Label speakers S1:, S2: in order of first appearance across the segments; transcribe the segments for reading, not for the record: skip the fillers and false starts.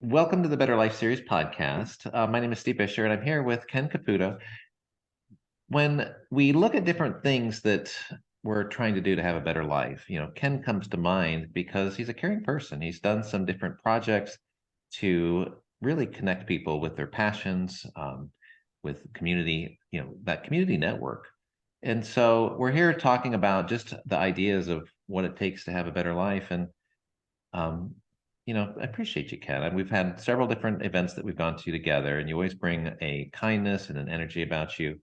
S1: Welcome to the Better Life Series podcast. My name is Steve Fisher, and I'm here with Ken Caputo. When we look at different things that we're trying to do to have a better life, Ken comes to mind because he's a caring person. He's done some different projects to really connect people with their passions, with community, that community network. And so we're here talking about just the ideas of what it takes to have a better life. And um, I appreciate you, Ken. And we've had several different events that we've gone to together, and you always bring a kindness and an energy about you.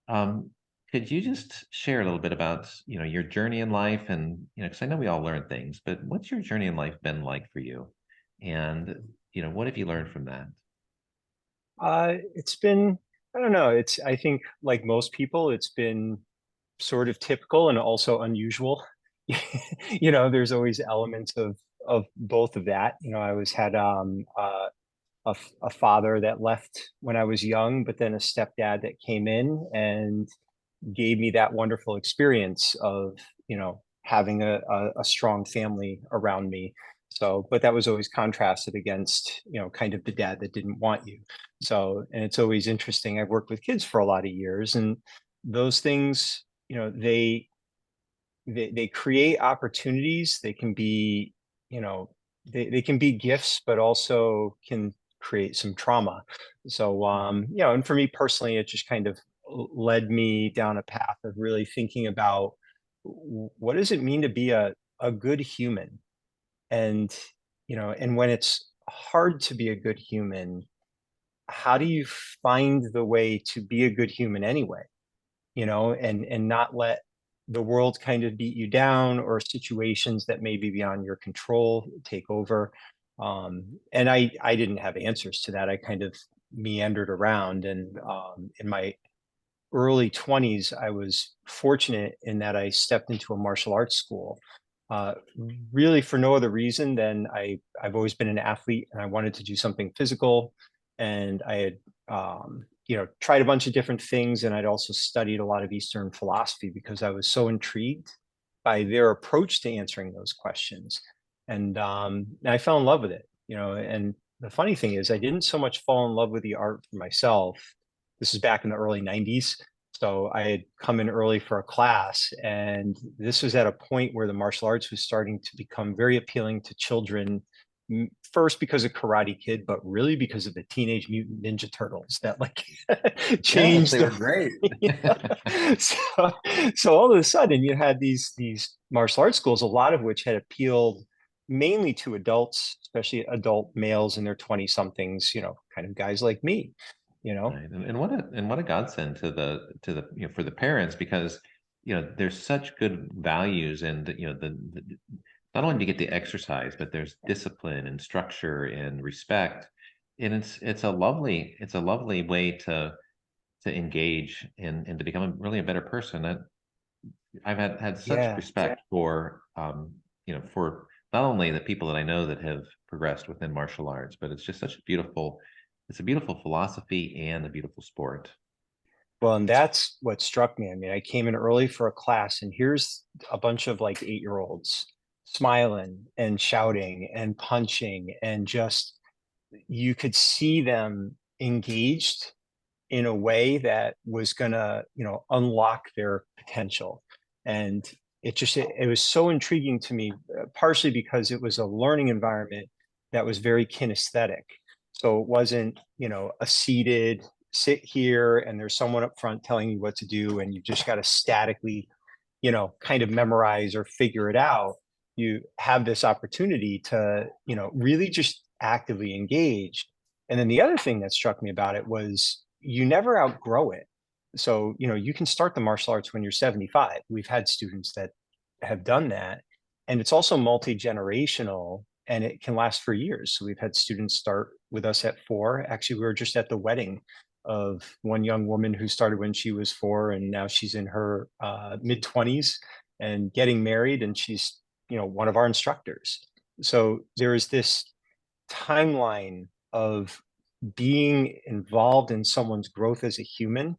S1: Um, could you just share a little bit about, your journey in life and, because I know we all learn things, but what's your journey in life been like for you? And, what have you learned from that?
S2: It's been, I don't know, I think like most people, it's been sort of typical and also unusual. There's always elements of both of that. I was had a father that left when I was young, but then a stepdad that came in and gave me that wonderful experience of, having a strong family around me. So, but that was always contrasted against, kind of the dad that didn't want you. So, and it's always interesting. I've worked with kids for a lot of years, and those things, they create opportunities. They can be, they can be gifts, but also can create some trauma. So, and for me personally, it just kind of led me down a path of really thinking about what does it mean to be a good human? And, and when it's hard to be a good human, how do you find the way to be a good human anyway? And not let the world kind of beat you down or situations that may be beyond your control take over. And I didn't have answers to that. I kind of meandered around, and in my early 20s, I was fortunate in that I stepped into a martial arts school. Uh, Really for no other reason than I've always been an athlete and I wanted to do something physical. And I had, tried a bunch of different things. And I'd also studied a lot of Eastern philosophy because I was so intrigued by their approach to answering those questions. And I fell in love with it, and the funny thing is I didn't so much fall in love with the art for myself. This is back in the early 90s. So I had come in early for a class, and this was at a point where the martial arts was starting to become very appealing to children. First because of Karate Kid, but really because of the Teenage Mutant Ninja Turtles that like
S1: Yes,
S2: changed
S1: they
S2: the
S1: were great.
S2: so, so all of a sudden you had these martial arts schools, a lot of which had appealed mainly to adults, especially adult males in their 20 somethings, kind of guys like me, you know.
S1: Right. And what a godsend to the for the parents because there's such good values and not only do you get the exercise, but there's discipline and structure and respect. And it's a lovely way to engage and to become really a better person. I've had such
S2: Yeah.
S1: respect for for not only the people that I know that have progressed within martial arts, but it's a beautiful philosophy and a beautiful sport.
S2: Well, and that's what struck me. I mean, I came in early for a class, and here's a bunch of like 8-year-olds smiling and shouting and punching, and just you could see them engaged in a way that was gonna, unlock their potential. And it was so intriguing to me, partially because it was a learning environment that was very kinesthetic. So it wasn't, a seated sit here and there's someone up front telling you what to do, and you just got to statically, kind of memorize or figure it out. You have this opportunity to, really just actively engage. And then the other thing that struck me about it was you never outgrow it. So, you can start the martial arts when you're 75. We've had students that have done that. And it's also multi-generational and it can last for years. So we've had students start with us at 4. Actually, we were just at the wedding of one young woman who started when she was 4, and now she's in her mid 20s and getting married, and she's, one of our instructors. So there is this timeline of being involved in someone's growth as a human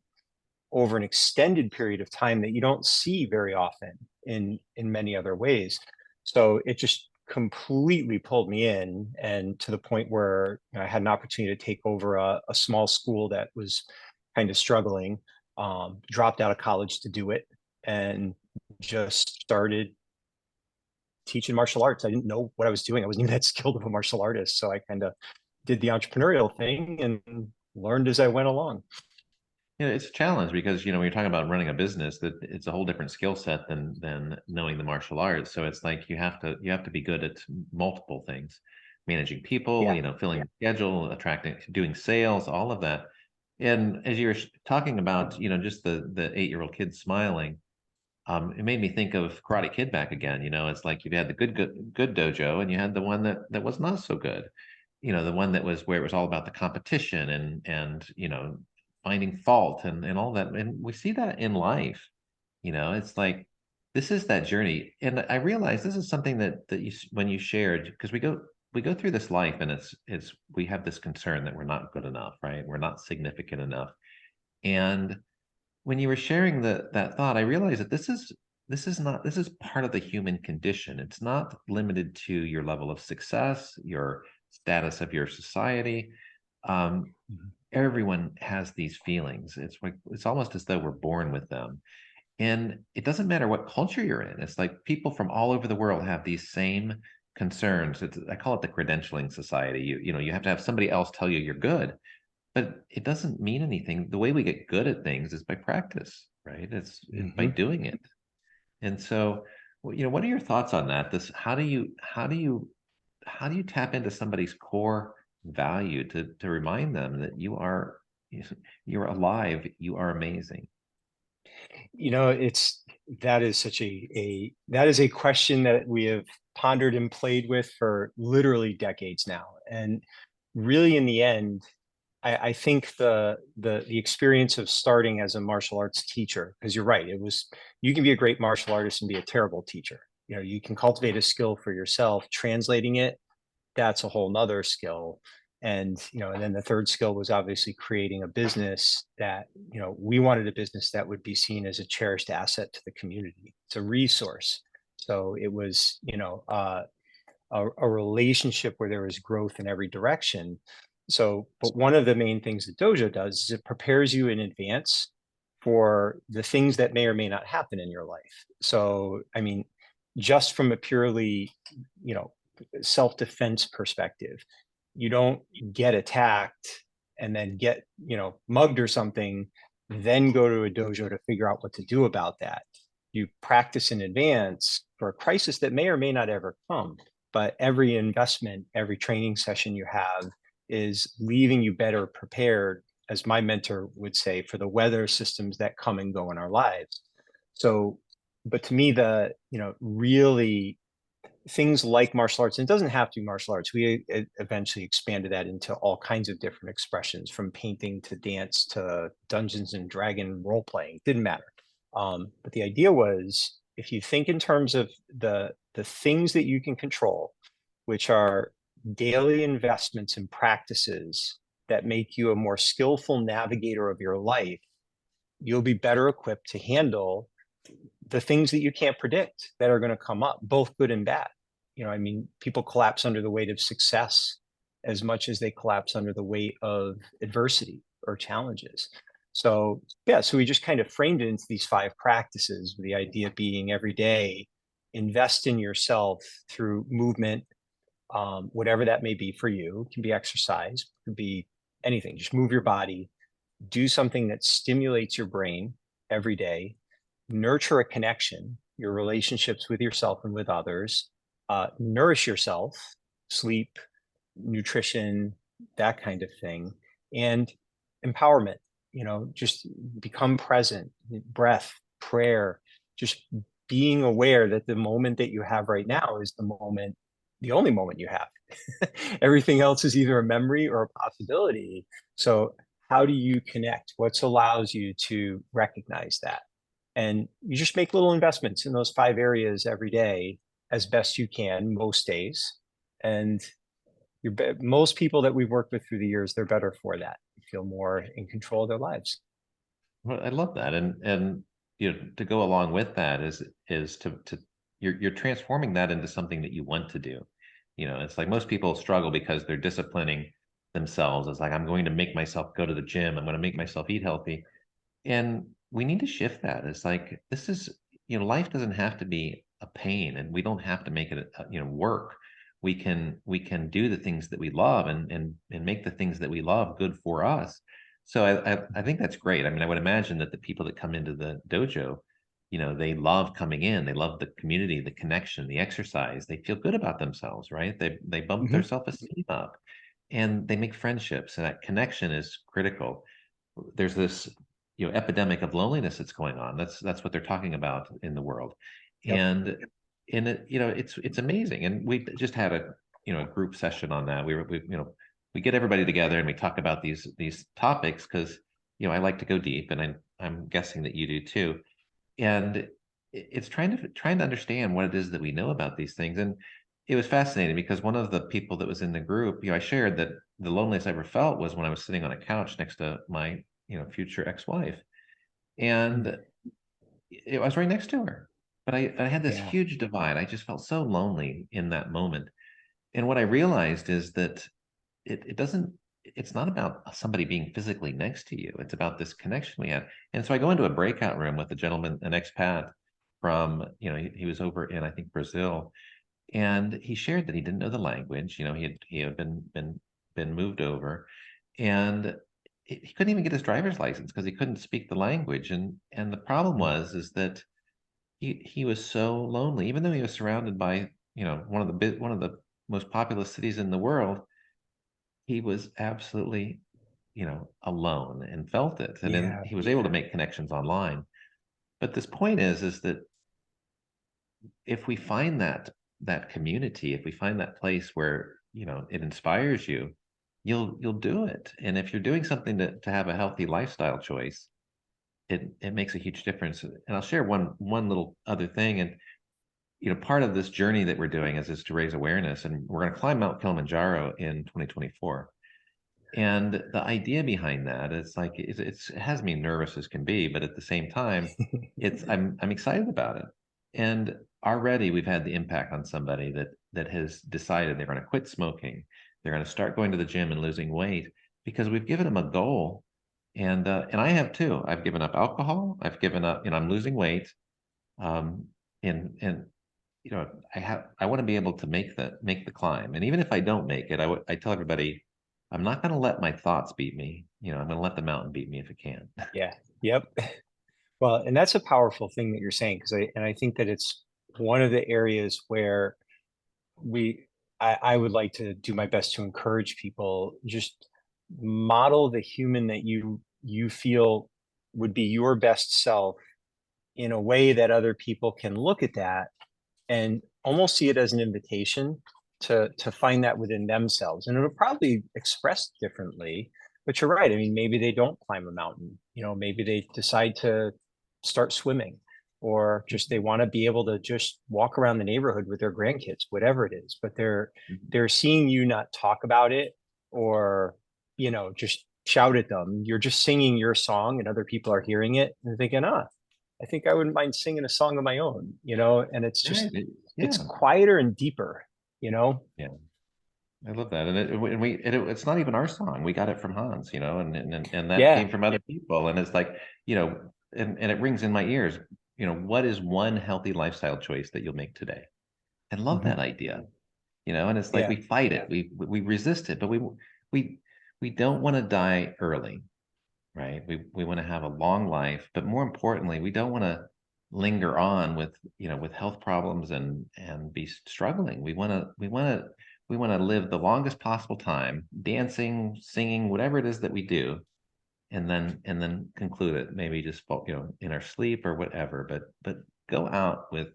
S2: over an extended period of time that you don't see very often in many other ways. So it just completely pulled me in, and to the point where I had an opportunity to take over a small school that was kind of struggling. Dropped out of college to do it, and just started teaching martial arts. I didn't know what I was doing. I wasn't even that skilled of a martial artist. So I kind of did the entrepreneurial thing and learned as I went along.
S1: It's a challenge because when you're talking about running a business, that it's a whole different skill set than knowing the martial arts. So it's like you have to be good at multiple things, managing people,
S2: Yeah.
S1: filling the schedule, attracting, doing sales, all of that. And as you were talking about, just the 8-year-old kid smiling, it made me think of Karate Kid back again. It's like you had the good dojo, and you had the one that was not so good. The one that was where it was all about the competition and finding fault and all that. And we see that in life. It's like this is that journey. And I realize this is something that you when you shared, because we go through this life, and it's we have this concern that we're not good enough, right? We're not significant enough. And when you were sharing that thought, I realized that this is part of the human condition. It's not limited to your level of success, your status of your society. Um,
S2: Mhm.
S1: Everyone has these feelings. It's almost as though we're born with them. And it doesn't matter what culture you're in. It's like people from all over the world have these same concerns. I call it the credentialing society. You have to have somebody else tell you you're good, but it doesn't mean anything. The way we get good at things is by practice, right? It's by
S2: Mhm.
S1: doing it. And so, what are your thoughts on that? How do you tap into somebody's core value to remind them that you're alive, you are amazing?
S2: It's that is such that is a question that we have pondered and played with for literally decades now. And really in the end, I think the experience of starting as a martial arts teacher, because you're right, you can be a great martial artist and be a terrible teacher. You can cultivate a skill for yourself, translating it, that's a whole nother skill. And then the third skill was obviously creating a business that, we wanted a business that would be seen as a cherished asset to the community. It's a resource. So it was, a relationship where there was growth in every direction. So, but one of the main things that Dojo does is it prepares you in advance for the things that may or may not happen in your life. So, I mean, just from a purely, you know, self-defense perspective, you don't get attacked and then get, mugged or something, then go to a dojo to figure out what to do about that. You practice in advance for a crisis that may or may not ever come, but every investment, every training session you have is leaving you better prepared, as my mentor would say, for the weather systems that come and go in our lives. So, but to me, really things like martial arts, and it doesn't have to be martial arts. We eventually expanded that into all kinds of different expressions, from painting to dance to Dungeons and Dragon role playing. Didn't matter. But the idea was, if you think in terms of the things that you can control, which are daily investments and practices that make you a more skillful navigator of your life, you'll be better equipped to handle the things that you can't predict that are going to come up, both good and bad. I mean, people collapse under the weight of success as much as they collapse under the weight of adversity or challenges. So, yeah, so we just kind of framed it into these 5 practices, with the idea being every day, invest in yourself through movement, whatever that may be for you. It can be exercise, it could be anything. Just move your body, do something that stimulates your brain every day, nurture a connection, your relationships with yourself and with others, nourish yourself, sleep, nutrition, that kind of thing, and empowerment. Just become present, breath, prayer, just being aware that the moment that you have right now is the only moment you have. Everything else is either a memory or a possibility. So, how do you connect? What allows you to recognize that? And you just make little investments in those 5 areas every day as best you can, most days. And most people that we've worked with through the years, they're better for that. They feel more in control of their lives.
S1: Well, I love that. And to go along with that is to you're transforming that into something that you want to do. It's like most people struggle because they're disciplining themselves. It's like, I'm going to make myself go to the gym, I'm going to make myself eat healthy. And we need to shift that. It's like, this is, life doesn't have to be a pain, and we don't have to make it work. We can do the things that we love, and make the things that we love good for us. So I think that's great. I mean, I would imagine that the people that come into the dojo, they love coming in. They love the community, the connection, the exercise. They feel good about themselves, right? They bump their
S2: Mhm.
S1: self-esteem up, and they make friendships, and that connection is critical. There's this epidemic of loneliness that's going on. That's what they're talking about in the world.
S2: Yep.
S1: And it's amazing. And we just had a group session on that. We get everybody together and we talk about these topics, because I like to go deep, and I'm guessing that you do too. And it's trying to understand what it is that we know about these things. And it was fascinating because one of the people that was in the group, I shared that the loneliness I ever felt was when I was sitting on a couch next to my future ex-wife.
S2: Mm.
S1: And I was right next to her, but I had this
S2: Yeah.
S1: huge divide. I just felt so lonely in that moment. And what I realized is that it doesn't it's not about somebody being physically next to you. It's about this connection we had. And so I go into a breakout room with a gentleman, an expat from, he was over in, I think, Brazil. And he shared that he didn't know the language. He had been moved over, and he couldn't even get his driver's license because he couldn't speak the language. And the problem
S2: Mm.
S1: was that he was so lonely, even though he was surrounded by, one of the most populous cities in the world. He was absolutely, alone, and felt it. And then
S2: Yeah.
S1: he was able to make connections online. But this point is that if we find that community, if we find that place where it inspires you, you'll do it. And if you're doing something to have a healthy lifestyle choice, it makes a huge difference. And I'll share one little other thing. And part of this journey that we're doing is to raise awareness, and we're going to climb Mount Kilimanjaro in 2024. And the idea behind that is like, it has me nervous as can be, but at the same time, I'm excited about it. And already we've had the impact on somebody that has decided they're going to quit smoking. They're going to start going to the gym and losing weight, because we've given them a goal. And I have too. I've given up alcohol. I've given up. I'm losing weight. Um, and I want to be able to make the climb. And even if I don't make it, I tell everybody, I'm not going to let my thoughts beat me. I'm going to let the mountain beat me if it can.
S2: Yeah. Yep. Well, and that's a powerful thing that you're saying, because I think that it's one of the areas where we I would like to do my best to encourage people, just model the human that you feel would be your best self in a way that other people can look at that and almost see it as an invitation to find that within themselves. And it'll probably express differently, but you're right. I mean, maybe they don't climb a mountain, maybe they decide to start swimming, or just they want to be able to just walk around the neighborhood with their grandkids, whatever it is. But they're seeing you not talk about it, or just shout at them. You're just singing your song and other people are hearing it and thinking, I think I wouldn't mind singing a song of my own, and it's
S1: Right.
S2: just, it's
S1: Yeah.
S2: quieter and deeper, you know?
S1: Yeah. I love that. It's not even our song. We got it from Hans, and that
S2: Yeah.
S1: came from other people. And it's like, and it rings in my ears. What is one healthy lifestyle choice that you'll make today? I love
S2: Mhm.
S1: that idea. And it's like
S2: Yeah.
S1: we fight it, we resist it, but we we don't want to die early, right? We want to have a long life, but more importantly, we don't want to linger on with health problems and be struggling. We want to live the longest possible time, dancing, singing, whatever it is that we do, and then conclude it, maybe just in our sleep or whatever. But go out with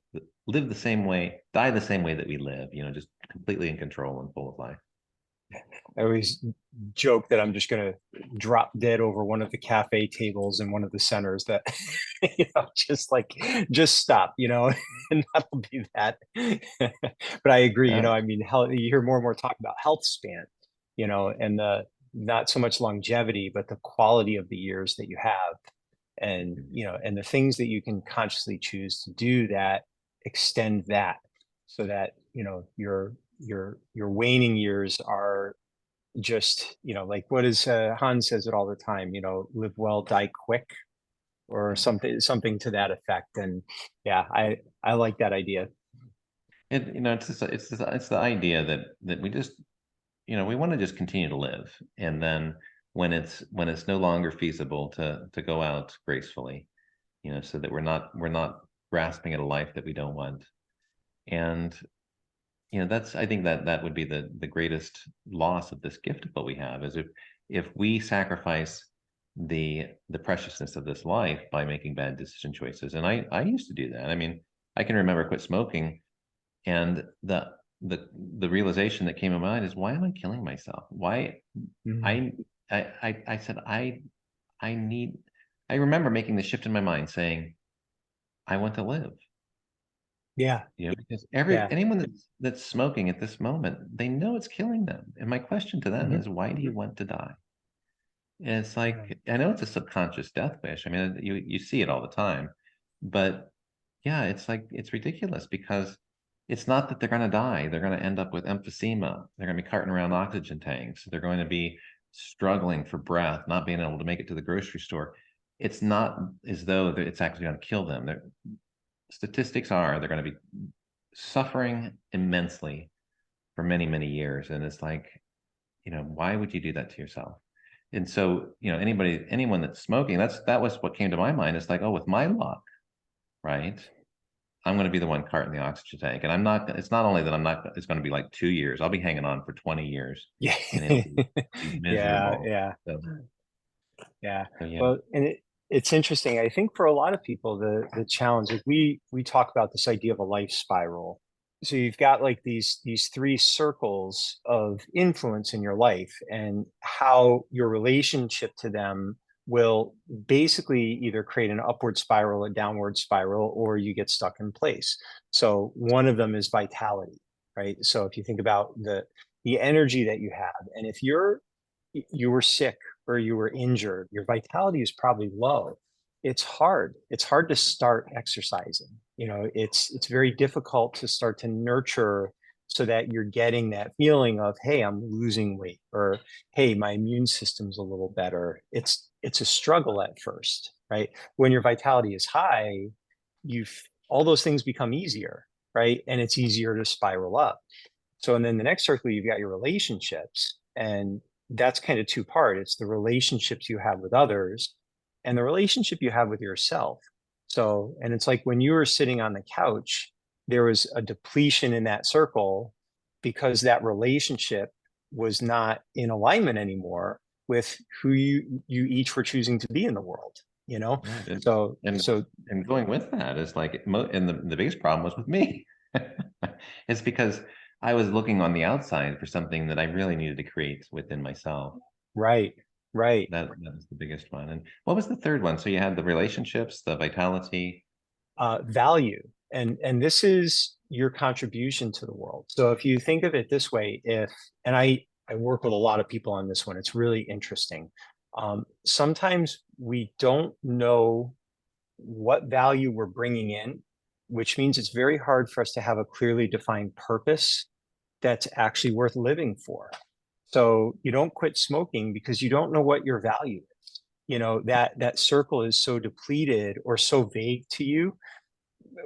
S1: live the same way, die the same way that we live. Just completely in control and full of life.
S2: I always joke that I'm just going to drop dead over one of the cafe tables in one of the centers that, just like, just stop, and that'll be that. But I agree,
S1: Yeah.
S2: I mean, health, you hear more and more talk about health span, and the, not so much longevity, but the quality of the years that you have, and, and the things that you can consciously choose to do that extend that so that, you know, your waning years are just, you know, like what is Hans says it all the time, you know, live well, die quick, or something to that effect. And yeah, I like that idea.
S1: It, you know, it's the idea that we just, you know, we want to just continue to live, and then when it's no longer feasible to go out gracefully, you know, so that we're not grasping at a life that we don't want. And you know, that's, I think that that would be the greatest loss of this gift of what we have, is if we sacrifice the preciousness of this life by making bad decision choices. And I used to do that. I mean, I can remember quit smoking, and the realization that came to mind is, why am I killing myself? Why
S2: Mhm.
S1: I I said I need, I remember making the shift in my mind saying, I want to live.
S2: Yeah,
S1: You know, because
S2: yeah.
S1: anyone that's smoking at this moment, they know it's killing them. And my question to them
S2: Hmm.
S1: is, why do you want to die? And it's
S2: Right.
S1: like, I know it's a subconscious death wish. I mean, you see it all the time, but yeah, it's like, it's ridiculous, because it's not that they're going to die. They're going to end up with emphysema. They're going to be carting around oxygen tanks. They're going to be struggling for breath, not being able to make it to the grocery store. It's not as though it's actually going to kill them. Statistics are they're going to be suffering immensely for many, many years. And it's like, you know, why would you do that to yourself? And so, you know, anyone that's smoking, that was what came to my mind. It's like, oh, with my luck, right? I'm going to be the one carting the oxygen tank. And I'm not, it's not only that I'm not, it's going to be like 2 years. I'll be hanging on for 20 years,
S2: Yeah.
S1: and it'll be
S2: Yeah,
S1: miserable.
S2: yeah.
S1: So,
S2: Yeah.
S1: so yeah.
S2: Well, and it's interesting. I think for a lot of people, the challenge, like we talk about this idea of a life spiral. So you've got like these three circles of influence in your life, and how your relationship to them will basically either create an upward spiral, a downward spiral, or you get stuck in place. So one of them is vitality, right? So if you think about the energy that you have, and if you were sick or you were injured, your vitality is probably low. It's hard. It's hard to start exercising. You know, it's very difficult to start to nurture so that you're getting that feeling of, hey, I'm losing weight, or hey, my immune system's a little better. It's a struggle at first, right? When your vitality is high, you've all those things become easier, right? And it's easier to spiral up. So, and then the next circle, you've got your relationships, and that's kind of two part. It's the relationships you have with others and the relationship you have with yourself. So, and it's like when you were sitting on the couch, there was a depletion in that circle because that relationship was not in alignment anymore with who you each were choosing to be in the world, you know?
S1: Right.
S2: So,
S1: And
S2: so
S1: and going with that is like, and the biggest problem was with me. It's because I was looking on the outside for something that I really needed to create within myself.
S2: right, right.
S1: That was the biggest one. And what was the third one? So you had the relationships, the vitality.
S2: Value, and this is your contribution to the world. So if you think of it this way, if and I work with a lot of people on this one, it's really interesting. Sometimes we don't know what value we're bringing in, which means it's very hard for us to have a clearly defined purpose that's actually worth living for. So you don't quit smoking because you don't know what your value is. You know, that circle is so depleted or so vague to you.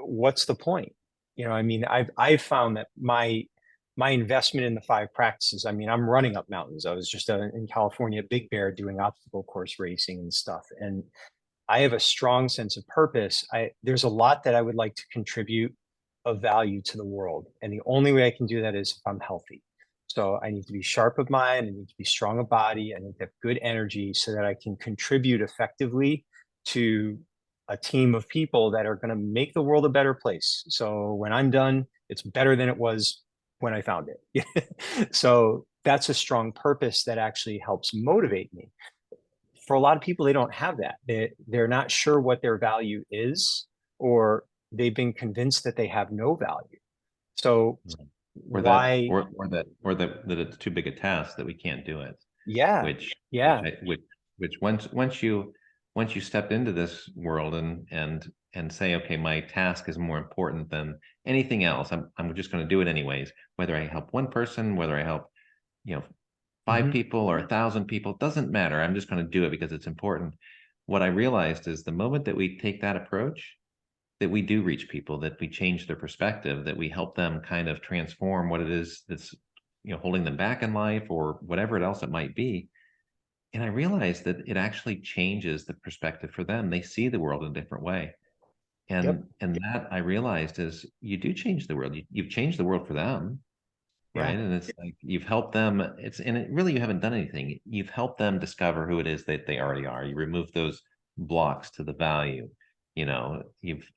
S2: What's the point? You know, I mean, I've found that my investment in the five practices, I mean, I'm running up mountains. I was just in California, Big Bear, doing obstacle course racing and stuff. And I have a strong sense of purpose. There's a lot that I would like to contribute of value to the world. And the only way I can do that is if I'm healthy. So I need to be sharp of mind, I need to be strong of body, I need to have good energy so that I can contribute effectively to a team of people that are going to make the world a better place. So when I'm done, it's better than it was when I found it. So that's a strong purpose that actually helps motivate me. For a lot of people, they don't have that. They're not sure what their value is, or they've been convinced that they have no value. So
S1: Or that,
S2: why?
S1: that it's too big a task that we can't do it,
S2: Yeah,
S1: which
S2: yeah,
S1: which once once you stepped into this world and say, okay, my task is more important than anything else. I'm just going to do it anyways, whether I help one person, whether I help, you know, five
S2: Hmm.
S1: people or 1,000 people, it doesn't matter. I'm just going to do it because it's important. What I realized is the moment that we take that approach, that we do reach people, that we change their perspective, that we help them kind of transform what it is that's, you know, holding them back in life or whatever else it might be. And I realized that it actually changes the perspective for them. They see the world in a different way.
S2: Yep.
S1: And that I realized is you do change the world. You've changed the world for them,
S2: Yeah.
S1: right? And it's like you've helped them. It's and it really you haven't done anything. You've helped them discover who it is that they already are. You remove those blocks to the value. You know, you've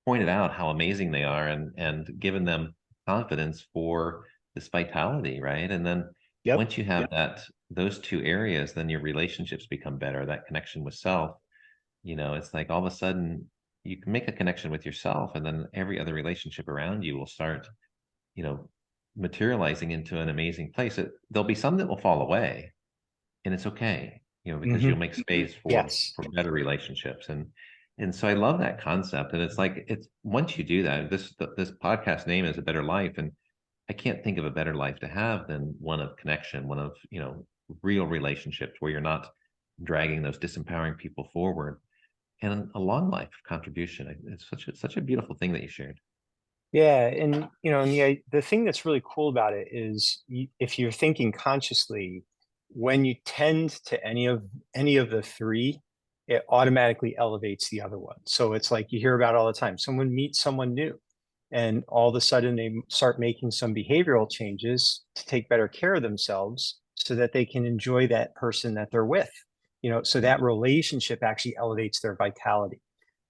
S1: pointed out how amazing they are and given them confidence for this vitality, right? And then
S2: Yep.
S1: once you have that those two areas, then your relationships become better. That connection with self, you know, it's like all of a sudden you can make a connection with yourself, and then every other relationship around you will start, you know, materializing into an amazing place. There'll be some that will fall away, and it's okay, you know, because
S2: Hmm.
S1: you'll make space
S2: Yes.
S1: for better relationships. And so I love that concept. And it's like it's once you do that, this podcast name is A Better Life. And I can't think of a better life to have than one of connection, one of, you know, real relationships where you're not dragging those disempowering people forward, and a long life of contribution. It's such a beautiful thing that you shared.
S2: Yeah, and and the thing that's really cool about it is if you're thinking consciously, when you tend to any of the three, it automatically elevates the other one. So it's like you hear about all the time. Someone meets someone new, and all of a sudden they start making some behavioral changes to take better care of themselves so that they can enjoy that person that they're with. So that relationship actually elevates their vitality.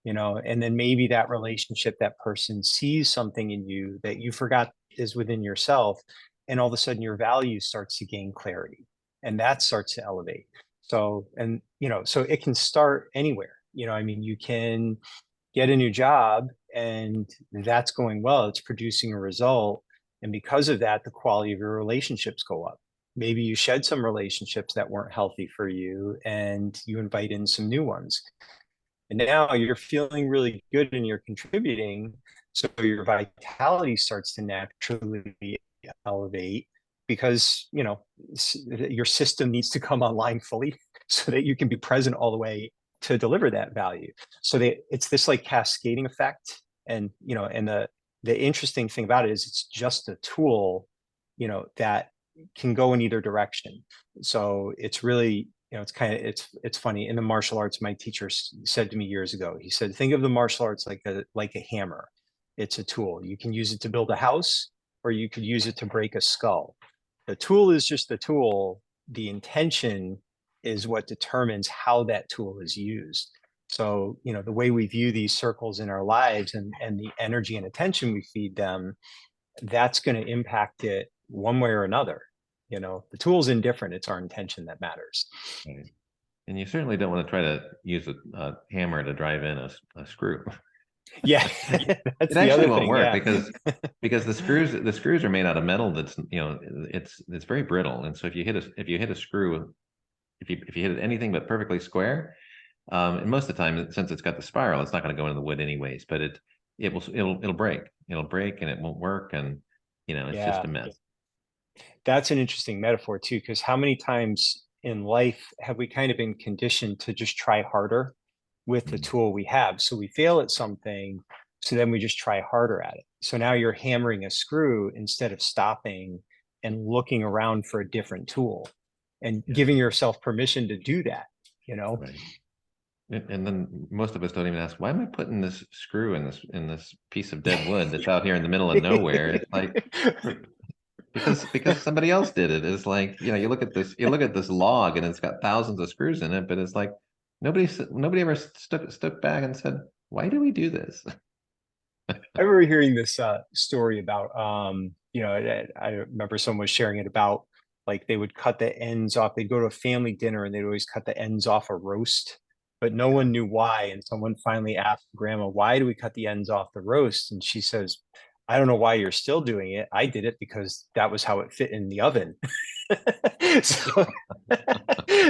S2: And then maybe that relationship, that person sees something in you that you forgot is within yourself, and all of a sudden your value starts to gain clarity, and that starts to elevate. So it can start anywhere. I mean, you can get a new job and that's going well, it's producing a result, and because of that, the quality of your relationships go up. Maybe you shed some relationships that weren't healthy for you and you invite in some new ones, and now you're feeling really good and you're contributing. So your vitality starts to naturally elevate because, your system needs to come online fully so that you can be present all the way to deliver that value. So it's this like cascading effect. And the interesting thing about it is it's just a tool, that can go in either direction. So it's really, it's funny. In the martial arts, my teacher said to me years ago, he said, think of the martial arts like a hammer. It's a tool. You can use it to build a house, or you could use it to break a skull. The tool is just the tool. The intention is what determines how that tool is used. So, the way we view these circles in our lives, and the energy and attention we feed them, that's going to impact it one way or another. The tool's indifferent. It's our intention that matters.
S1: Right. And you certainly don't want to try to use a hammer to drive in a screw.
S2: Yeah,
S1: It
S2: that's the
S1: actually
S2: other
S1: won't
S2: thing.
S1: work
S2: Yeah.
S1: because the screws are made out of metal that's, you know, it's very brittle. And so if you hit a screw, if you hit it anything but perfectly square, and most of the time, since it's got the spiral, it's not going to go into the wood anyways, but it'll break. It'll break and it won't work, and you know, it's just
S2: Yeah.
S1: a mess.
S2: That's an interesting metaphor too, because how many times in life have we kind of been conditioned to just try harder with the
S1: Mm.
S2: tool we have? So we fail at something, so then we just try harder at it. So now you're hammering a screw instead of stopping and looking around for a different tool and
S1: Yeah,
S2: giving yourself permission to do that, you know?
S1: right. And then most of us don't even ask, why am I putting this screw in this piece of dead wood that's out here in the middle of nowhere? It's like because somebody else did it. It's like, you know, you look at this log and it's got thousands of screws in it, but it's like nobody ever stuck back and said, why do we do this?
S2: I remember hearing this story about, I remember someone was sharing it about, like, they would cut the ends off. They'd go to a family dinner and they'd always cut the ends off a roast, but no
S1: Yeah.
S2: one knew why. And someone finally asked grandma, why do we cut the ends off the roast? And she says, I don't know why you're still doing it. I did it because that was how it fit in the oven. So,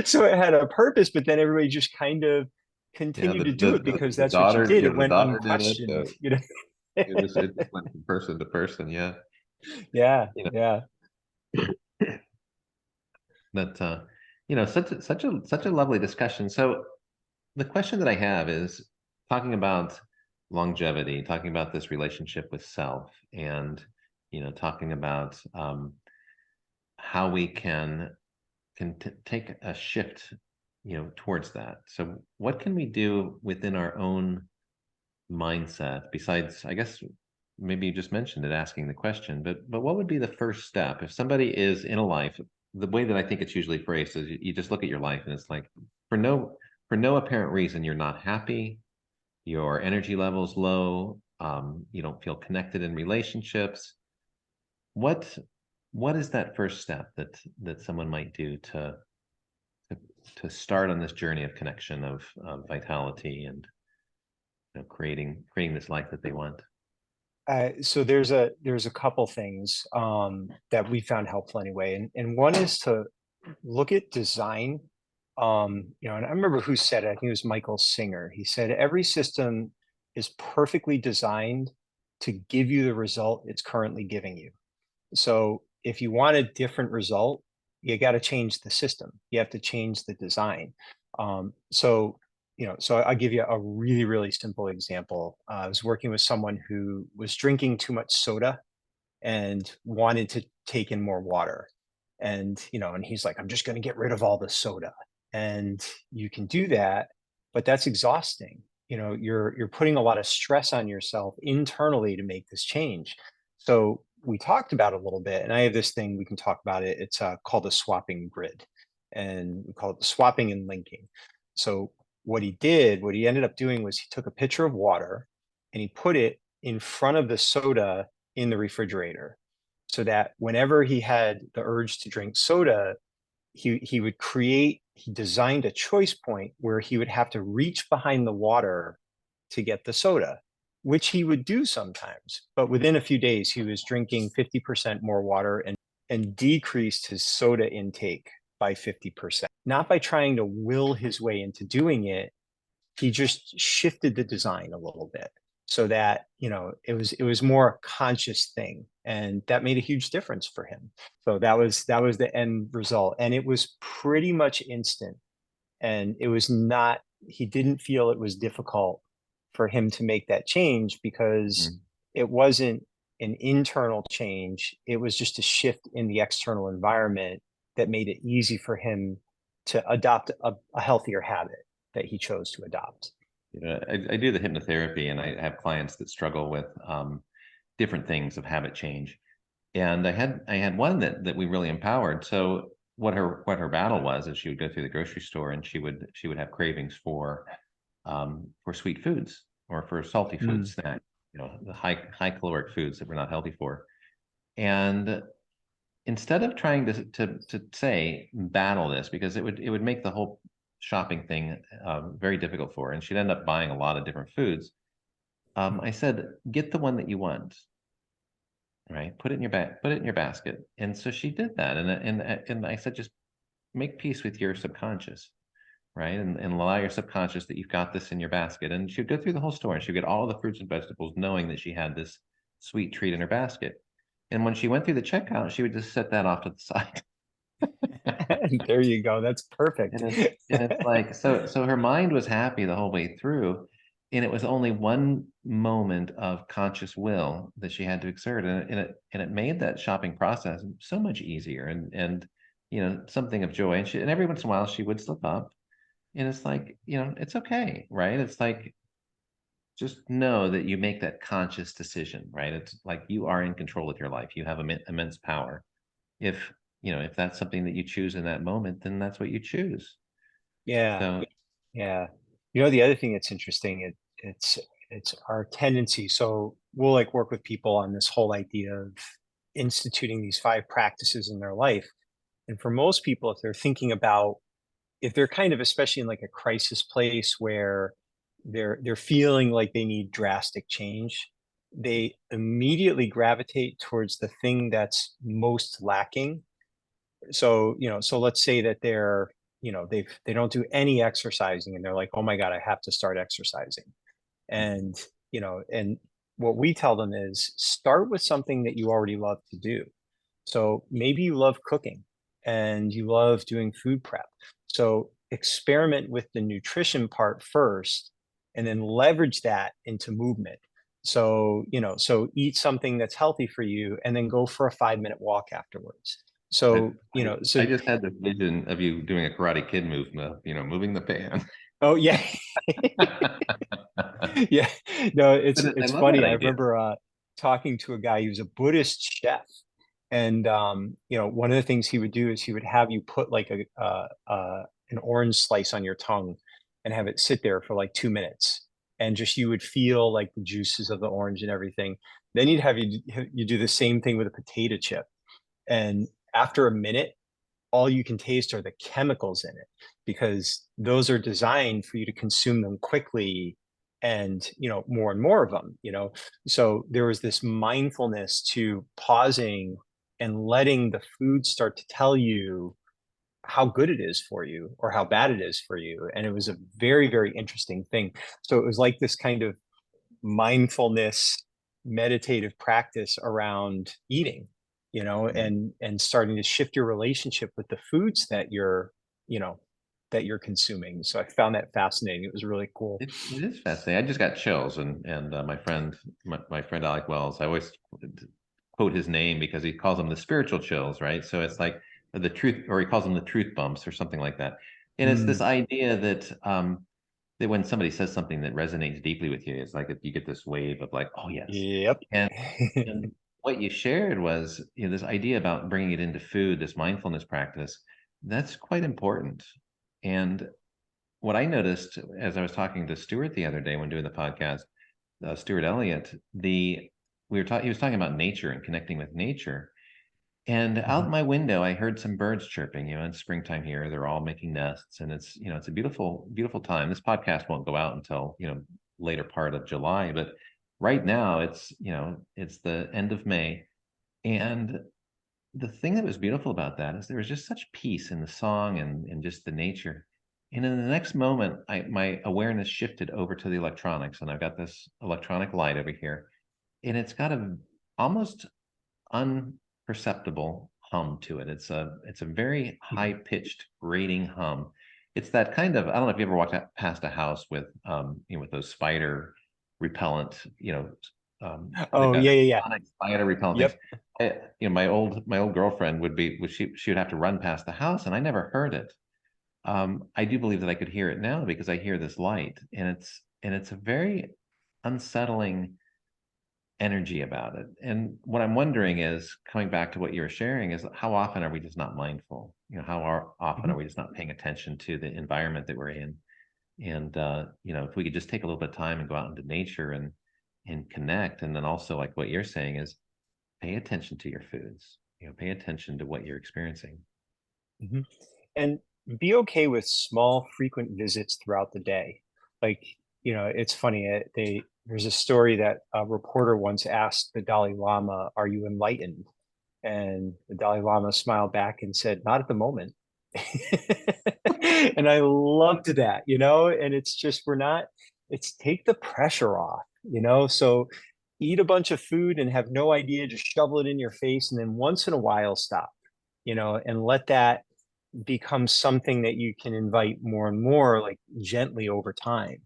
S2: so it had a purpose, but then everybody just kind of
S1: Yeah,
S2: continued to do it because that's what you
S1: daughter,
S2: did.
S1: yeah,
S2: It
S1: the
S2: went
S1: daughter did it.
S2: unquestioned, you know?
S1: It just went from person to person. Yeah,
S2: Yeah,
S1: you know
S2: yeah.
S1: that such a lovely discussion. So the question that I have is talking about longevity, talking about this relationship with self, and talking about how we can take a shift, towards that. So what can we do within our own mindset besides, I guess, maybe you just mentioned it, asking the question, but what would be the first step if somebody is in a life? The way that I think it's usually phrased is you just look at your life and it's like for no for no apparent reason you're not happy, your energy level's low, you don't feel connected in relationships. what what is that first step that someone might do to, to start on this journey of connection, of vitality, and creating this life that they want?
S2: So there's a couple things that we found helpful anyway, and one is to look at design. And I remember who said it. I think it was Michael Singer. He said every system is perfectly designed to give you the result it's currently giving you. So if you want a different result, you got to change the system. You have to change the design. So I'll give you a really, really simple example. I was working with someone who was drinking too much soda and wanted to take in more water. And he's like, I'm just going to get rid of all the soda. And you can do that, but that's exhausting. You're putting a lot of stress on yourself internally to make this change. So we talked about it a little bit, and I have this thing we can talk about it. It's called the swapping grid, and we call it the swapping and linking. So what he ended up doing was he took a pitcher of water and he put it in front of the soda in the refrigerator so that whenever he had the urge to drink soda, he designed a choice point where he would have to reach behind the water to get the soda, which he would do sometimes. But within a few days, he was drinking 50% more water and decreased his soda intake by 50%. Not by trying to will his way into doing it, he just shifted the design a little bit so that it was more a conscious thing, and that made a huge difference for him. So that was the end result, and it was pretty much instant. And it was not he didn't feel it was difficult for him to make that change because
S1: Mhm.
S2: it wasn't an internal change. It was just a shift in the external environment that made it easy for him to adopt a healthier habit that he chose to adopt.
S1: I do the hypnotherapy, and I have clients that struggle with different things of habit change. And I had one that we really empowered. So what her battle was is she would go through the grocery store and she would have cravings for sweet foods or for salty
S2: Mm.
S1: foods, snack, the high caloric foods that we're not healthy for. And instead of trying to say battle this, because it would make the whole shopping thing very difficult for her, and she'd end up buying a lot of different foods. I said, get the one that you want, right? Put it in your basket. And so she did that, and I said, just make peace with your subconscious, right? And allow your subconscious that you've got this in your basket. And she'd go through the whole store and she'd get all the fruits and vegetables, knowing that she had this sweet treat in her basket. And when she went through the checkout, she would just set that off to the side.
S2: There you go. That's perfect.
S1: And it's like, so her mind was happy the whole way through, and it was only one moment of conscious will that she had to exert, and it made that shopping process so much easier, and something of joy. And every once in a while she would slip up, and it's like, it's okay, right? It's like, just know that you make that conscious decision, right? It's like you are in control of your life. You have immense power. If that's something that you choose in that moment, then that's what you choose.
S2: Yeah,
S1: So
S2: yeah. The other thing that's interesting, it's our tendency. So we'll like work with people on this whole idea of instituting these 5 practices in their life. And for most people, if they're kind of, especially in like a crisis place where they're feeling like they need drastic change, they immediately gravitate towards the thing that's most lacking. So, so let's say that they don't do any exercising and they're like, oh my God, I have to start exercising. And, and what we tell them is start with something that you already love to do. So maybe you love cooking and you love doing food prep. So experiment with the nutrition part first and then leverage that into movement. So, so eat something that's healthy for you and then go for a 5-minute walk afterwards.
S1: I,
S2: So,
S1: I just had this vision of you doing a Karate Kid move, moving the pan.
S2: oh yeah. Yeah. No, it's
S1: But I
S2: it's
S1: love that
S2: funny. I
S1: idea.
S2: remember talking to a guy who's a Buddhist chef. And one of the things he would do is he would have you put like an orange slice on your tongue and have it sit there for like 2 minutes. And just you would feel like the juices of the orange and everything. Then he'd have you do the same thing with a potato chip. And after a minute, all you can taste are the chemicals in it because those are designed for you to consume them quickly and more and more of them. So there was this mindfulness to pausing and letting the food start to tell you how good it is for you or how bad it is for you. And it was a very, very interesting thing. So it was like this kind of mindfulness meditative practice around eating, and starting to shift your relationship with the foods you know that you're consuming. So I found that fascinating. It was really cool.
S1: It is fascinating. I just got chills, and my friend Alec Wells. I always quote his name because he calls them the spiritual chills, right? So it's like the truth, or he calls them the truth bumps, or something like that. And it's this
S2: Mm,
S1: idea that when somebody says something that resonates deeply with you, it's like you get this wave of like, oh yes.
S2: yep.
S1: And what you shared was, this idea about bringing it into food, this mindfulness practice. That's quite important. And what I noticed as I was talking to Stuart the other day when doing the podcast, Stuart Elliott, he was talking about nature and connecting with nature. And out
S2: Mhm.
S1: my window, I heard some birds chirping. It's springtime here. They're all making nests, and it's a beautiful, beautiful time. This podcast won't go out until later part of July, but right now it's the end of May, and the thing that was beautiful about that is there was just such peace in the song and just the nature. And in the next moment, my awareness shifted over to the electronics, and I've got this electronic light over here, and it's got a almost unperceptible hum to it. It's a very high pitched grating hum. It's that kind of, I don't know if you ever walked past a house with with those spider repellent, they've
S2: Oh
S1: got
S2: yeah, yeah, yeah.
S1: sonic spider repellent things.
S2: Yep.
S1: My old girlfriend she would have to run past the house, and I never heard it. I do believe that I could hear it now because I hear this light, and it's a very unsettling energy about it. And what I'm wondering is, coming back to what you were sharing, is how often are we just not mindful? Often
S2: Mhm.
S1: are we just not paying attention to the environment that we're in? And if we could just take a little bit of time and go out into nature and connect, and then also, like what you're saying, is pay attention to your foods. Pay attention to what you're experiencing.
S2: Mhm. And be okay with small, frequent visits throughout the day. Like, it's funny. There's a story that a reporter once asked the Dalai Lama, "Are you enlightened?" And the Dalai Lama smiled back and said, "Not at the moment." And I loved that, and it's just, it's take the pressure off, so eat a bunch of food and have no idea, just shovel it in your face. And then once in a while, stop, and let that become something that you can invite more and more, like gently over time,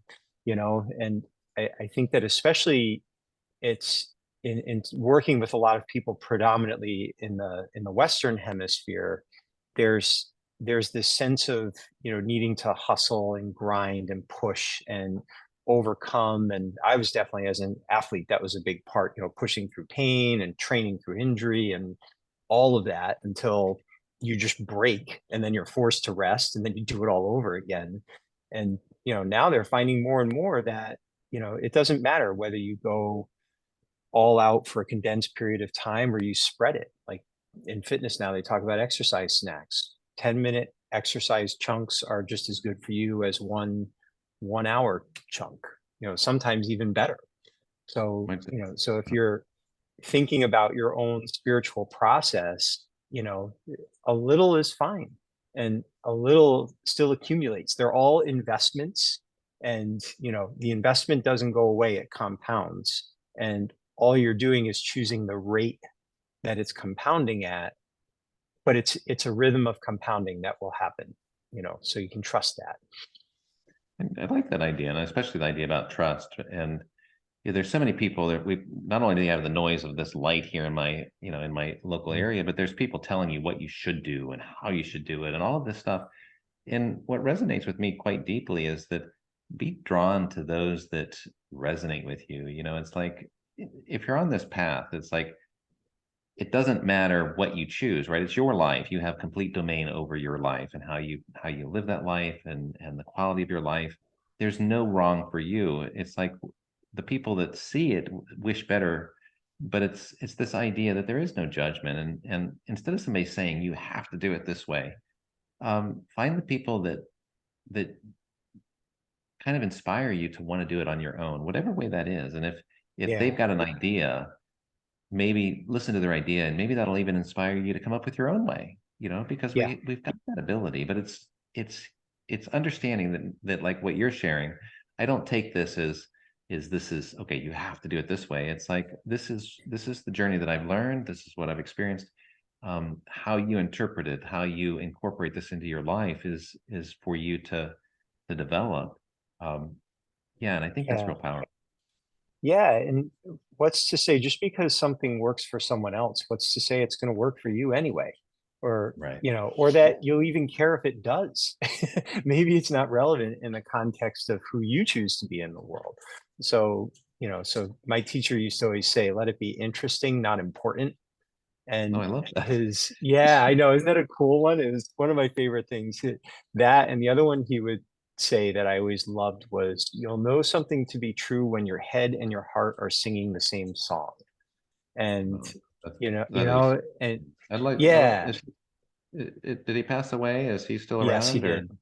S2: and I think that especially it's in working with a lot of people predominantly in the Western hemisphere, there's there's this sense of needing to hustle and grind and push and overcome. And I was definitely, as an athlete, that was a big part, pushing through pain and training through injury and all of that until you just break and then you're forced to rest and then you do it all over again. And now they're finding more and more that it doesn't matter whether you go all out for a condensed period of time or you spread it. Like in fitness now, they talk about exercise snacks. 10-minute exercise chunks are just as good for you as 1 hour chunk, sometimes even better. So,
S1: Might-
S2: so if you're thinking about your own spiritual process, a little is fine and a little still accumulates. They're all investments, and the investment doesn't go away, it compounds. And all you're doing is choosing the rate that it's compounding at, but it's a rhythm of compounding that will happen, so you can trust that.
S1: I like that idea, and especially the idea about trust. And there's so many people that we not only do you have the noise of this light here in my, in my local
S2: Mhm.
S1: area, but there's people telling you what you should do and how you should do it and all of this stuff. And what resonates with me quite deeply is that be drawn to those that resonate with you. It's like if you're on this path, it's like it doesn't matter what you choose, right? It's your life. You have complete domain over your life and how you live that life and the quality of your life. There's no wrong for you. It's like the people that see it wish better, but it's this idea that there is no judgment. And instead of somebody saying you have to do it this way, find the people that kind of inspire you to want to do it on your own, whatever way that is. And if they've
S2: Yeah,
S1: got an idea, maybe listen to their idea, and maybe that'll even inspire you to come up with your own way, because
S2: yeah,
S1: we've got that ability. But it's understanding that like what you're sharing, I don't take this as is this is okay, you have to do it this way. It's like this is the journey that I've learned, this is what I've experienced. How you interpret it, how you incorporate this into your life is for you to develop. um yeah, and I think that's
S2: yeah.
S1: real powerful.
S2: Yeah, and what's to say just because something works for someone else, what's to say it's going to work for you anyway? Or,
S1: Right.
S2: or that you'll even care if it does. Maybe it's not relevant in the context of who you choose to be in the world. So, so my teacher used to always say, let it be interesting, not important.
S1: Oh,
S2: And
S1: I love that.
S2: yeah, I know. Isn't that a cool one? It was one of my favorite things. That and the other one he would say that I always loved was, you'll know something to be true when your head and your heart are singing the same song. And
S1: Oh, that,
S2: you
S1: that is,
S2: know, and
S1: I'd like,
S2: yeah,
S1: did he pass away? Is he still
S2: yes, he
S1: around? Or,
S2: did.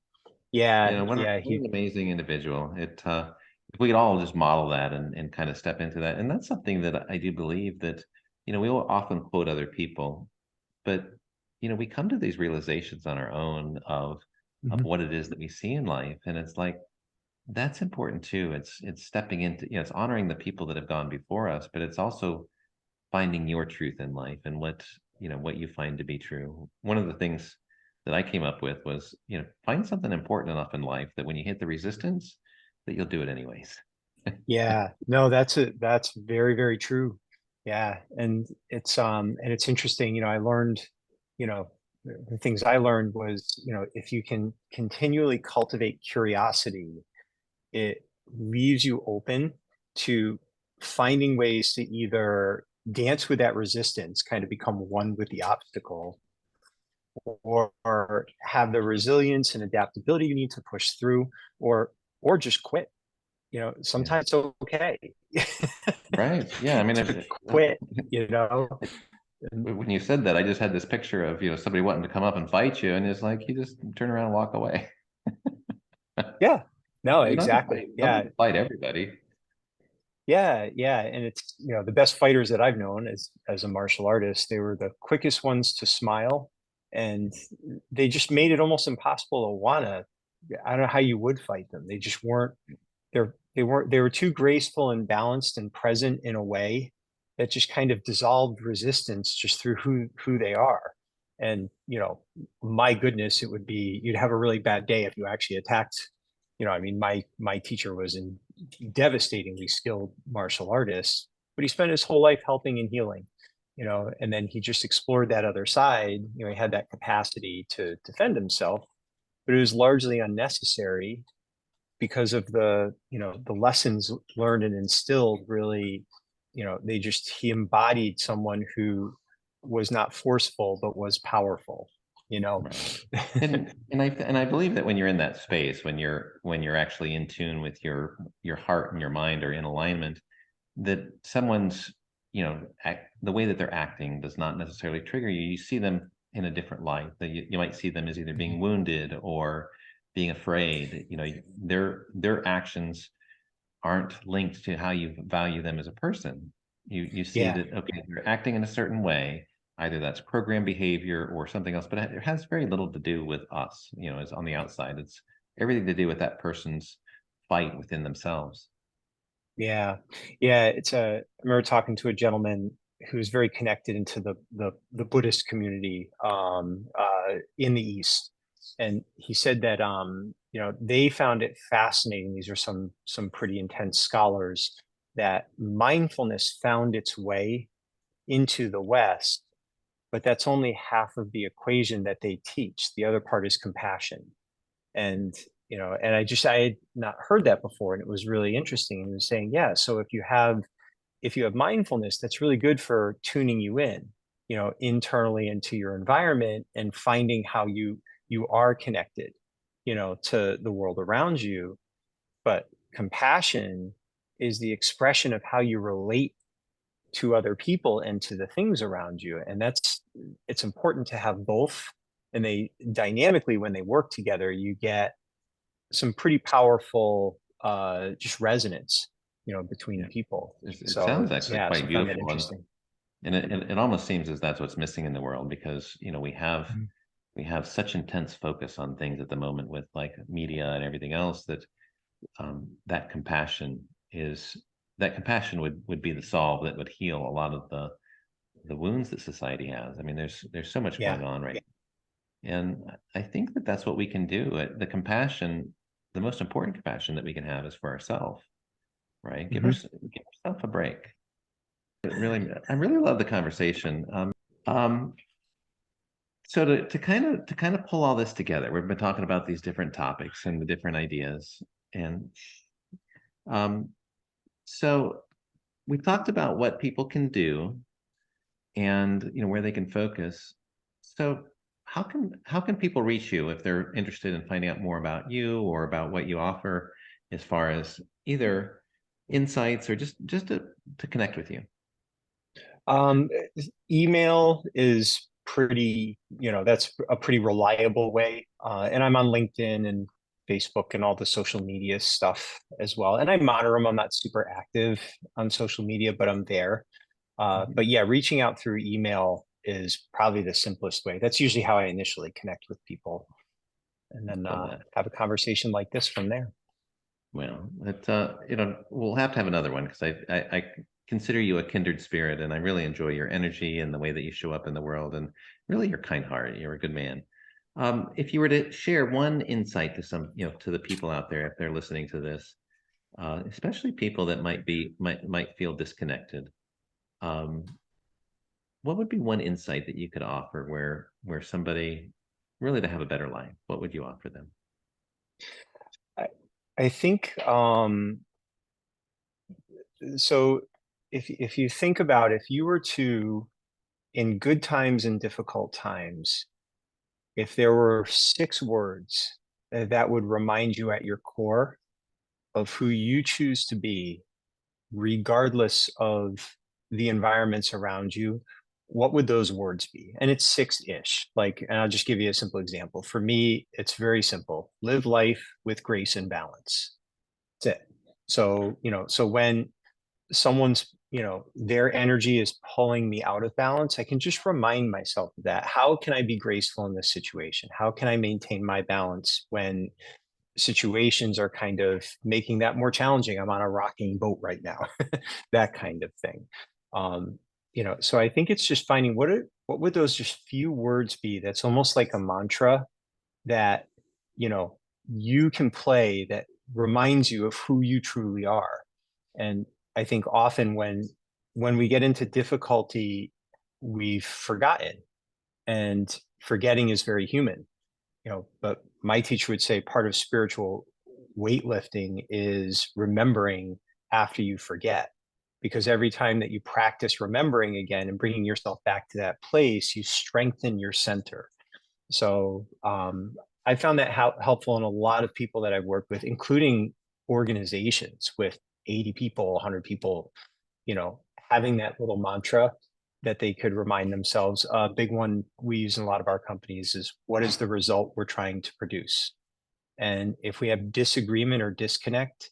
S2: Yeah,
S1: what
S2: he
S1: an amazing individual. If we could all just model that and kind of step into that. And that's something that I do believe that, we will often quote other people, but, we come to these realizations on our own of
S2: Mhm.
S1: what it is that we see in life. And it's like, that's important too. It's stepping into, it's honoring the people that have gone before us, but it's also finding your truth in life and what you find to be true. One of the things that I came up with was, find something important enough in life that when you hit the resistance, that you'll do it anyways.
S2: Yeah, no, that's very, very true. Yeah. And it's interesting, I learned, you know, the things I learned was, if you can continually cultivate curiosity, it leaves you open to finding ways to either dance with that resistance, kind of become one with the obstacle, or have the resilience and adaptability you need to push through, or just quit.
S1: Yeah.
S2: Sometimes it's okay
S1: Right. Yeah. I mean,
S2: to quit, you know? And
S1: when you said that, I just had this picture of, somebody wanting to come up and fight you, and it's like you just turn around and walk away.
S2: yeah, no,
S1: You don't have to
S2: exactly.
S1: fight, don't have
S2: Yeah,
S1: to fight everybody.
S2: yeah, yeah. And it's, the best fighters that I've known as a martial artist, they were the quickest ones to smile. And they just made it almost impossible to wanna, I don't know how you would fight them. They just weren't, they were too graceful and balanced and present in a way that just kind of dissolved resistance just through who they are. And my goodness, it would be, you'd have a really bad day if you actually attacked. I mean, my teacher was a devastatingly skilled martial artist, but he spent his whole life helping and healing. And then he just explored that other side. He had that capacity to defend himself, but it was largely unnecessary because of the lessons learned and instilled. Really, he embodied someone who was not forceful but was powerful. you know
S1: Right. And I believe that when you're in that space, when you're actually in tune with your heart and your mind are in alignment, that someone's, the way that they're acting does not necessarily trigger you. You see them in a different light. That you might see them as either being wounded or being afraid. Their actions aren't linked to how you value them as a person. You see
S2: Yeah.
S1: that, okay, they're acting in a certain way, either that's program behavior or something else, but it has very little to do with us, as on the outside. It's everything to do with that person's fight within themselves.
S2: Yeah. Yeah. I remember talking to a gentleman who's very connected into the Buddhist community in the East. And he said that they found it fascinating. These are some pretty intense scholars, that mindfulness found its way into the West, but that's only half of the equation that they teach. The other part is compassion. And I had not heard that before, and it was really interesting. And he was saying, yeah, so if you have mindfulness, that's really good for tuning you in, internally into your environment, and finding how you are connected, to the world around you. But compassion is the expression of how you relate to other people and to the things around you. And it's important to have both. And they dynamically, when they work together, you get some pretty powerful just resonance, between
S1: Yeah,
S2: people.
S1: it
S2: So
S1: sounds actually
S2: yeah, so
S1: quite
S2: I found that
S1: beautiful,
S2: interesting.
S1: and it almost seems as that's what's missing in the world, because
S2: Mhm.
S1: we have such intense focus on things at the moment with like media and everything else, that that compassion is that compassion would be the solve that would heal a lot of the wounds that society has. I mean, there's so much
S2: Yeah.
S1: going on right now. And I think that that's what we can do. The compassion, the most important compassion that we can have is for ourselves, right?
S2: Mhm.
S1: Give yourself a break. I really love the conversation. Um, so to kind of pull all this together, we've been talking about these different topics and the different ideas, and um, so we talked about what people can do, and where they can focus. So how can people reach you if they're interested in finding out more about you or about what you offer, as far as either insights or just to connect with you?
S2: Um, Email is that's a pretty reliable way. And I'm on LinkedIn and Facebook and all the social media stuff as well. And I monitor them. I'm not super active on social media, but I'm there.
S1: Mhm.
S2: But yeah, reaching out through email is probably the simplest way. That's usually how I initially connect with people, and then
S1: Love that.
S2: have a conversation like this from there.
S1: Well, we'll have to have another one, because I consider you a kindred spirit, and I really enjoy your energy and the way that you show up in the world, and really your kind heart. You're a good man. If you were to share one insight to to the people out there, if they're listening to this, especially people that might feel disconnected, um, what would be one insight that you could offer where somebody really to have a better life? What would you offer them?
S2: I, I think so. If you think about, if you were to, in good times and difficult times, if there were 6 words that would remind you at your core of who you choose to be, regardless of the environments around you, what would those words be? And it's six-ish. And I'll just give you a simple example. For me, it's very simple: live life with grace and balance. That's it. So when someone's, their energy is pulling me out of balance, I can just remind myself of that. How can I be graceful in this situation? How can I maintain my balance when situations are kind of making that more challenging? I'm on a rocking boat right now, that kind of thing. So I think it's just finding what would those just few words be, that's almost like a mantra, that you know you can play, that reminds you of who you truly are. And I think often when we get into difficulty, we've forgotten, and forgetting is very human. But my teacher would say part of spiritual weightlifting is remembering after you forget, because every time that you practice remembering again and bringing yourself back to that place, you strengthen your center. So I found that helpful in a lot of people that I've worked with, including organizations with 80 people, 100 people, having that little mantra that they could remind themselves. A big one we use in a lot of our companies is, what is the result we're trying to produce? And if we have disagreement or disconnect,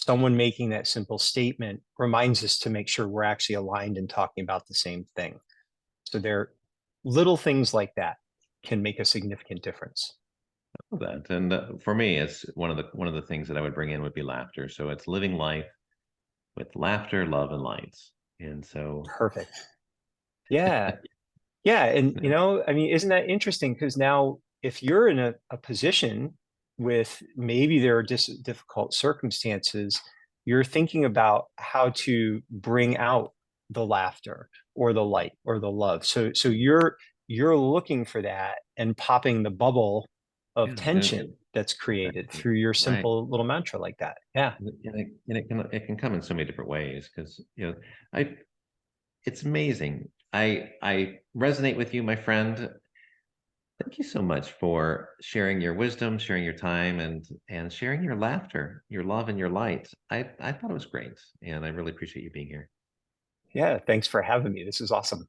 S2: someone making that simple statement reminds us to make sure we're actually aligned and talking about the same thing. So there, little things like that can make a significant difference.
S1: That. And for me, it's one of the things that I would bring in would be laughter. So it's living life with laughter, love, and light. And so,
S2: Perfect. Yeah. Yeah. And,
S1: yeah,
S2: I mean, isn't that interesting? Because now, if you're in a position with maybe there are difficult circumstances, you're thinking about how to bring out the laughter or the light or the love. So you're looking for that and popping the bubble of
S1: yeah, and
S2: tension that's created
S1: exactly
S2: through your
S1: right.
S2: simple little mantra like that. Yeah.
S1: And it can come in so many different ways because I it's amazing. I resonate with you, my friend. Thank you so much for sharing your wisdom, sharing your time, and sharing your laughter, your love, and your light. I thought it was great, and I really appreciate you being here.
S2: Yeah. Thanks for having me. This is awesome.